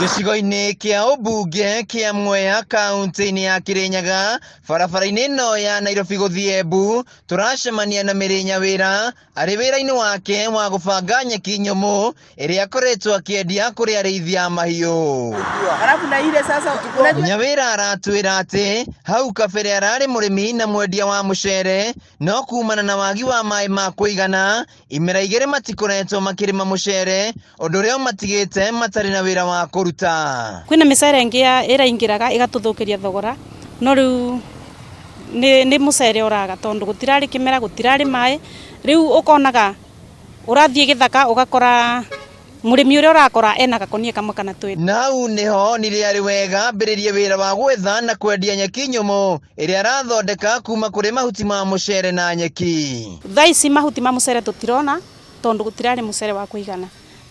Gĩcigo-inĩ kĩa ũmbunge kĩa Mwea kaunti-inĩ ya Kirinyaga, barabara-inĩ ĩno ya Nairobi gũthiĩ Embu, tũracemania na Mĩrĩ Nyawĩra arĩ wĩra-inĩ wake wa gũbanga nyeki nyũmũ ĩrĩa akoretwo akĩendia kũrĩ arĩithia a mahiũ. Nyawĩra aratwĩra atĩ hau kabere ararĩ mũrĩmi na mwendia wa mũcere, no kumana na wagi wa maĩ ma kũigana, imera igĩrĩ matikoretwo makĩrĩma mũcere, ũndũ ũrĩa ũmatigĩte matarĩ na wĩra wa kũruta. Kwĩna mĩcere ĩngĩ ĩraingĩraga ĩgatũthũkĩria thogora, no rĩu nĩ mũcere ũraga tondũ gũtirarĩ kĩmera, gũtirarĩ maĩ. Rĩu ũkonaga ũrathiĩ gĩthaka ũgakora mũrĩmi ũrĩa ũrakora ena gakũnia kamwe kana twĩrĩ. Nau nĩho nĩrĩ arĩ wega ambĩrĩrie wĩra wa gwetha na kwendia nyeki nyũmũ ĩrĩa arathondeka kuma kũrĩ mahuti ma mũcere na nyeki. Thaa ici mahuti ma mũcere tũtirona tondũ gũtirarĩ mũcere wa kũigana.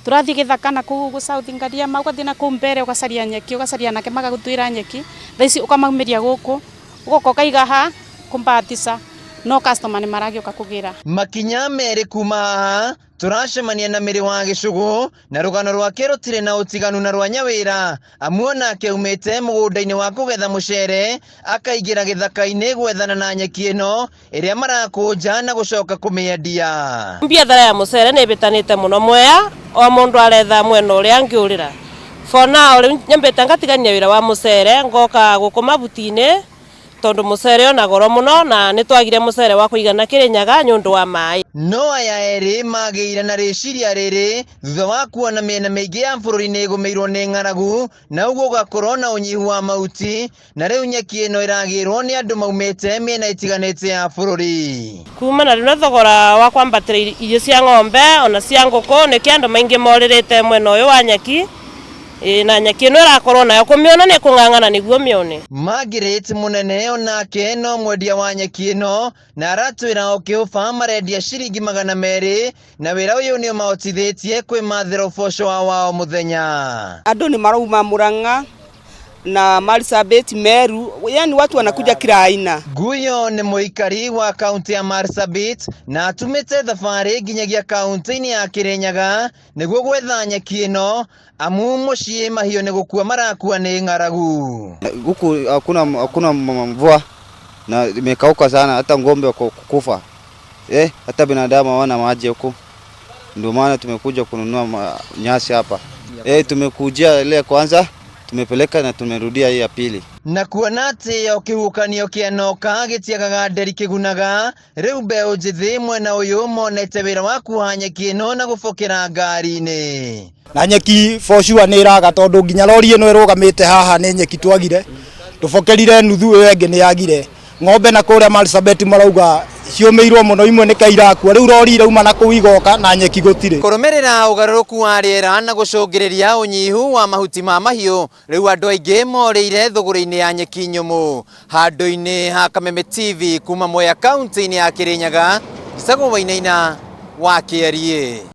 Tũrathiĩ gĩthaka na kũu gũcauthingania mau, ũgathiĩ na kũu mbere ũgacaria nyeki, ũgacaria nake magagũtwĩra nyeki. Thaa ici ũkamaumeria gũkũ, ũgoka ũkaiga ha kũmbahatisha, no customer nĩ maragĩũka kũgĩra. Makinya merĩ kuma haha tũracemania na Mĩrĩ wa Gĩcũgũ, na rũgano rwake rũtirĩ na ũtiganu na rwa Nyawĩra, amu onake aumĩte mũgũnda-inĩ wa kũgetha mũcere akaingĩra gĩthaka-inĩ gwethana na nyeki ĩno ĩrĩa marakũnja na gũcoka kũmĩendia. Biathara ya mũcere nĩ ĩbĩtanĩte mũno Mwea, o mũndũ aretha mwena ũrĩa angĩũrĩra. For now rĩu nyambĩte ngatigania wĩra wa mũcere, ngoka gũkũ mabuti-inĩ tondũ mũcere ona goro mũno na nĩ twagire mũcere wa kũigana Kirinyaga nĩ ũndũ wa maĩ. No aya erĩ magĩire na rĩciria rĩrĩ thutha wa kuona mĩena mĩingĩ ya bũrũri-inĩ ĩgũmĩirwo nĩ ng'aragu, na ũguo gũgakorwo na ũnyihu wa mahuti, na rĩu nyeki ĩno ĩragĩrwo nĩ andũ maumĩte mĩena ĩtiganĩte ya bũrũri. Kumana rĩu na thogora wa kwambatĩra irio cia ng'ombe ona cia ngũkũ, nĩkĩo andũ maingĩ morĩrĩte mwena ũyũ wa nyeki. Na nyeki ĩno ĩrakorwo nayo kũmĩona nĩ kũng'ang'ana nĩguo mĩone. Margaret Mũnene onake no mwendia wa nyeki ĩno, na aratwĩra okĩũba marendia ciringi 200, na wĩra ũyũ nĩ ũmahotithĩtie kwĩmathĩra ũboco wao mũthenya. Andũ nĩ marauma Murang'a na Marsabit, Meru, yani watu wanakuja kila aina. Guyo nĩ mũikari wa kaunti ya Marsabit na atumĩte thabarĩ nginyagia kaunti-inĩ ya Kirinyaga nĩguo gwetha nyeki ĩno, amu mũciĩ mahiũ nĩ gũkua marakua nĩ ng'aragu. Huku hakuna mvua na imekauka sana, hata ng'ombe wako kukufa. Hata binadamu hawana maji huku. Ndio maana tumekuja kununua nyasi hapa. Tumekujia ile kwanza, tumepeleka na tumerudia hii ya pili. Na kuona atĩ o kĩhuhũkanio kĩanoka gĩtiagaga nderi kĩgunaga, rĩu mbeũ njĩthĩ mwena ũyũ monete wĩra wa kuoha nyeki ĩno na gũbokera ngari-inĩ. Na nyeki for sure nĩ ĩraga tondũ nginya lori ĩno ĩrũgamĩte haha nĩ nyeki twagire, tũbokerire nuthu ĩyo ĩngĩ nĩ yagire. Ng'ombe na kũrĩa Marsabit marauga ciũmĩirwo mũno, imwe nĩ kairakua, rĩu lori irauma na kũu igoka na nyeki gũtirĩ. Kũrũmĩrĩra ũgarũrũku wa rĩera na gũcũngĩrĩria ũnyihu wa mahuti ma mahiũ, rĩu andũ aingĩ morĩire thũgũrĩ-inĩ ya nyeki nyũmũ. Handũ-inĩ ha Kameme TV kuma Mwea kaunti-inĩ ya Kirinyaga, Icagũ Wainaina wa KRA.